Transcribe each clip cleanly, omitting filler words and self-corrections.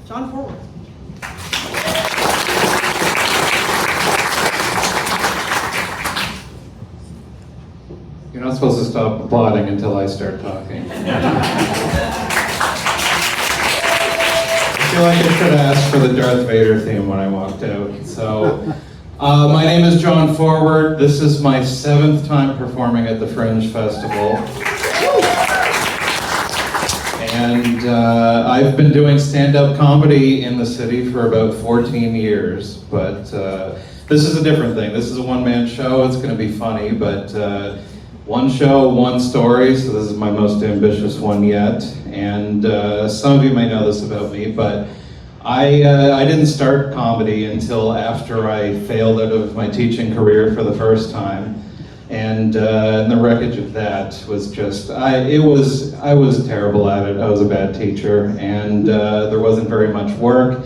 Jon Forward. You're not supposed to stop applauding until I start talking. I feel like I should have asked for the Darth Vader theme when I walked out. So, my name is Jon Forward. This is my 7th time performing at the Fringe Festival. And I've been doing stand-up comedy in the city for about 14 years. But this is a different thing. This is a one-man show. It's going to be funny, but one show, one story, so this is my most ambitious one yet. And some of you may know this about me, but I didn't start comedy until after I failed out of my teaching career for the first time. And the wreckage of that was just, I was terrible at it. I was a bad teacher, and there wasn't very much work.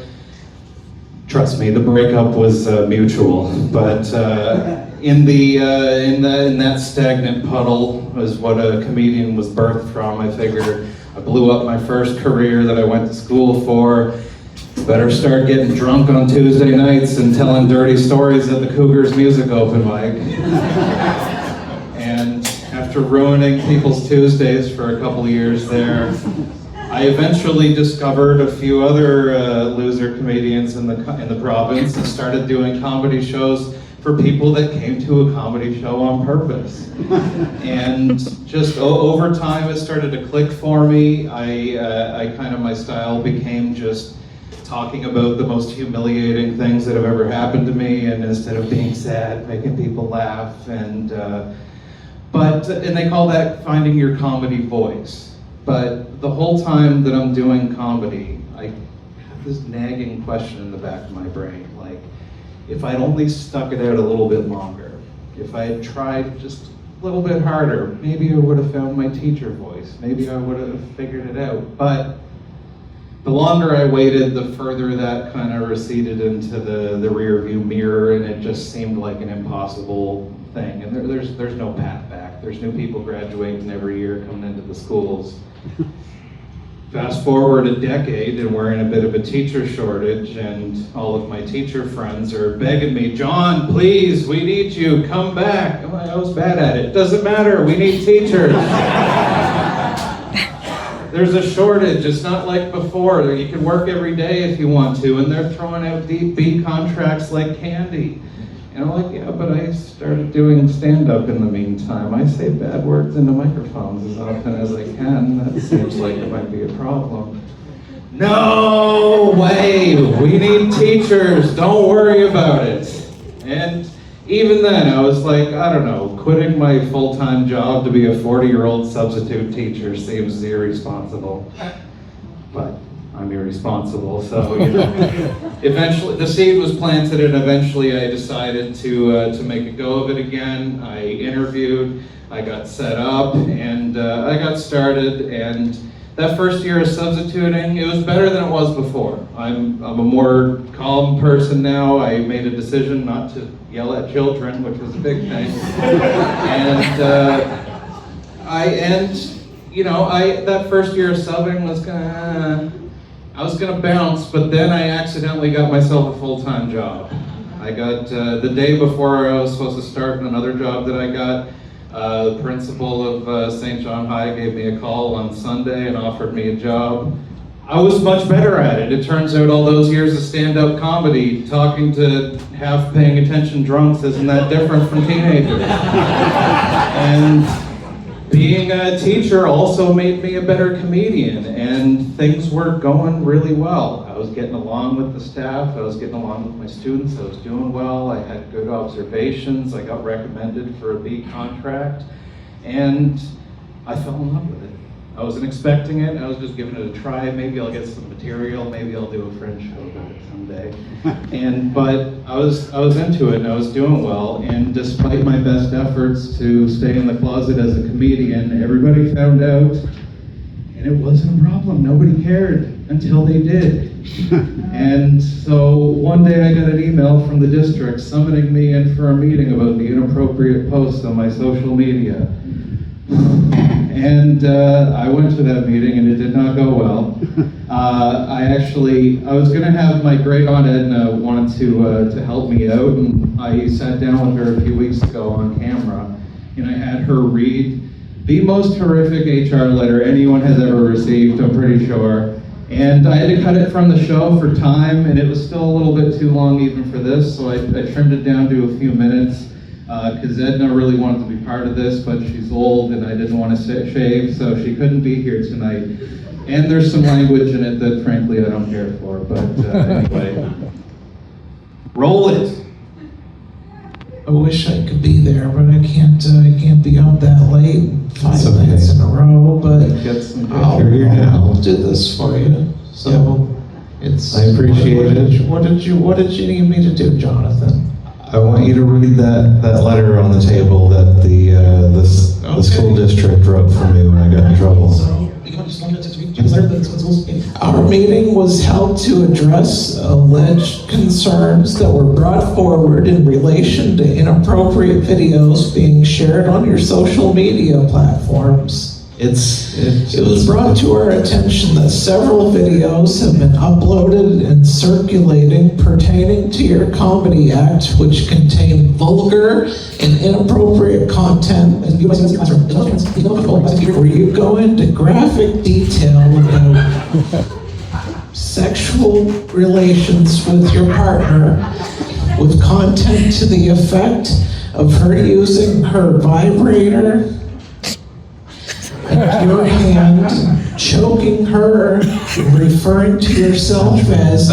Trust me, the breakup was mutual, but in that stagnant puddle was what a comedian was birthed from. I figured I blew up my first career that I went to school for. Better start getting drunk on Tuesday nights and telling dirty stories at the Cougars music open mic. And after ruining people's Tuesdays for a couple years there, I eventually discovered a few other loser comedians in the province and started doing comedy shows for people that came to a comedy show on purpose. And just over time, it started to click for me. My style became just talking about the most humiliating things that have ever happened to me, and instead of being sad, making people laugh. And they call that finding your comedy voice. But the whole time that I'm doing comedy, I have this nagging question in the back of my brain, like, if I'd only stuck it out a little bit longer, if I had tried just a little bit harder, maybe I would have found my teacher voice, maybe I would have figured it out. But the longer I waited, the further that kind of receded into the rear view mirror, and it just seemed like an impossible thing. And there's no path back. There's new people graduating every year coming into the schools. Fast forward a decade, and we're in a bit of a teacher shortage, and all of my teacher friends are begging me, Jon, please, we need you, come back. I'm like, I was bad at it. Doesn't matter, we need teachers. There's a shortage, it's not like before. You can work every day if you want to, and they're throwing out B contracts like candy. And I'm like, yeah, but I started doing stand-up in the meantime. I say bad words into microphones as often as I can. That seems like it might be a problem. No way! We need teachers. Don't worry about it. And even then, I was like, I don't know, quitting my full-time job to be a 40-year-old substitute teacher seems irresponsible. But I'm irresponsible, so eventually the seed was planted, and eventually I decided to make a go of it again. I interviewed, I got set up, and I got started. And that first year of substituting, it was better than it was before. I'm a more calm person now. I made a decision not to yell at children, which was a big thing. And that first year of subbing I was gonna bounce, but then I accidentally got myself a full-time job. I got, the day before I was supposed to start another job that I got, the principal of St. John High gave me a call on Sunday and offered me a job. I was much better at it. It turns out all those years of stand-up comedy, talking to half paying attention drunks isn't that different from teenagers. And being a teacher also made me a better comedian, and things were going really well. I was getting along with the staff, I was getting along with my students, I was doing well, I had good observations, I got recommended for a B contract, and I fell in love with it. I wasn't expecting it, I was just giving it a try. Maybe I'll get some material, maybe I'll do a Fringe show about it someday. But I was into it and I was doing well, and despite my best efforts to stay in the closet as a comedian, everybody found out, and it wasn't a problem. Nobody cared until they did. And so one day I got an email from the district summoning me in for a meeting about the inappropriate posts on my social media. And I went to that meeting and it did not go well. I was gonna have my great aunt Edna wanted to help me out, and I sat down with her a few weeks ago on camera, and I had her read the most horrific HR letter anyone has ever received, I'm pretty sure. And I had to cut it from the show for time, and it was still a little bit too long even for this, so I trimmed it down to a few minutes, because Edna really wanted to be part of this, but she's old and I didn't want to shave, so she couldn't be here tonight. And there's some language in it that frankly I don't care for, but anyway. Roll it. I wish I could be there, but I can't be up that late, 5 nights in a row, but I'll do this for you. So I appreciate it. What did you need me to do, Jonathan? I want you to read that letter on the table that the school district wrote for me when I got in trouble. Our meeting was held to address alleged concerns that were brought forward in relation to inappropriate videos being shared on your social media platforms. It was brought to our attention that several videos have been uploaded and circulating pertaining to your comedy act, which contain vulgar and inappropriate content, where you go into graphic detail about sexual relations with your partner, with content to the effect of her using her vibrator and your hand, choking her, referring to yourself as...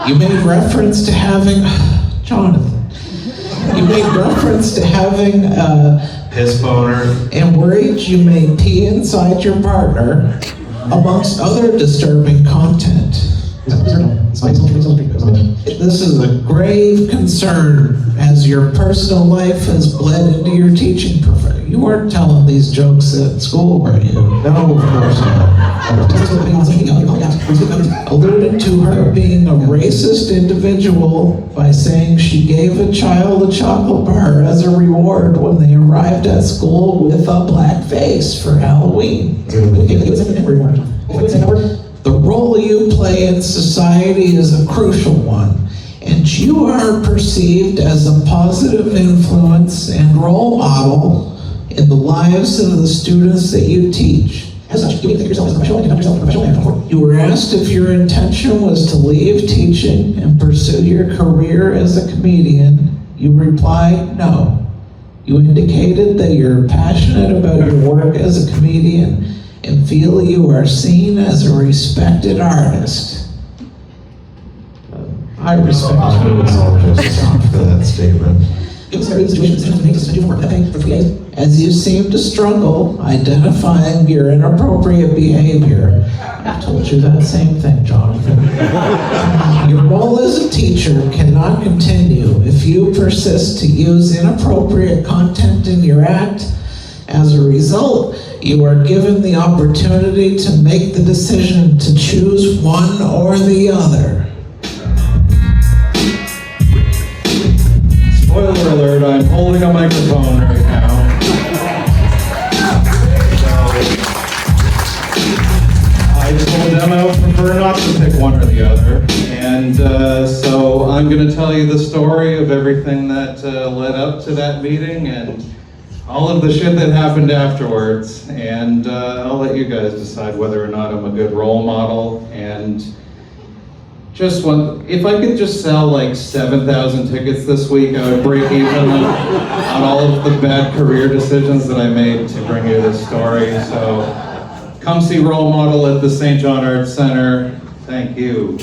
You made reference to having... Jonathan. You made reference to having Piss boner. and worried you may pee inside your partner, amongst other disturbing content. This is a grave concern as your personal life has bled into your teaching profession. You weren't telling these jokes at school, were you? No, of course not. Alluded to her being a racist individual by saying she gave a child a chocolate bar as a reward when they arrived at school with a black face for Halloween. The role you play in society is a crucial one, and you are perceived as a positive influence and role model in the lives of the students that you teach. As such, you think yourself as a professional and conduct yourself in a professional manner. You were asked if your intention was to leave teaching and pursue your career as a comedian. You replied, no. You indicated that you're passionate about your work as a comedian and feel you are seen as a respected artist. I respect you for that statement. As you seem to struggle identifying your inappropriate behavior. I told you that same thing, Jonathan. Your role as a teacher cannot continue if you persist to use inappropriate content in your act. As a result, you are given the opportunity to make the decision to choose one or the other. Spoiler alert, I'm holding a microphone right now. I told them I would prefer not to pick one or the other. And so I'm going to tell you the story of everything that led up to that meeting and all of the shit that happened afterwards, and I'll let you guys decide whether or not I'm a good role model. And just if I could just sell like 7,000 tickets this week, I would break even on all of the bad career decisions that I made to bring you this story. So come see Role Model at the St. John Arts Center. Thank you.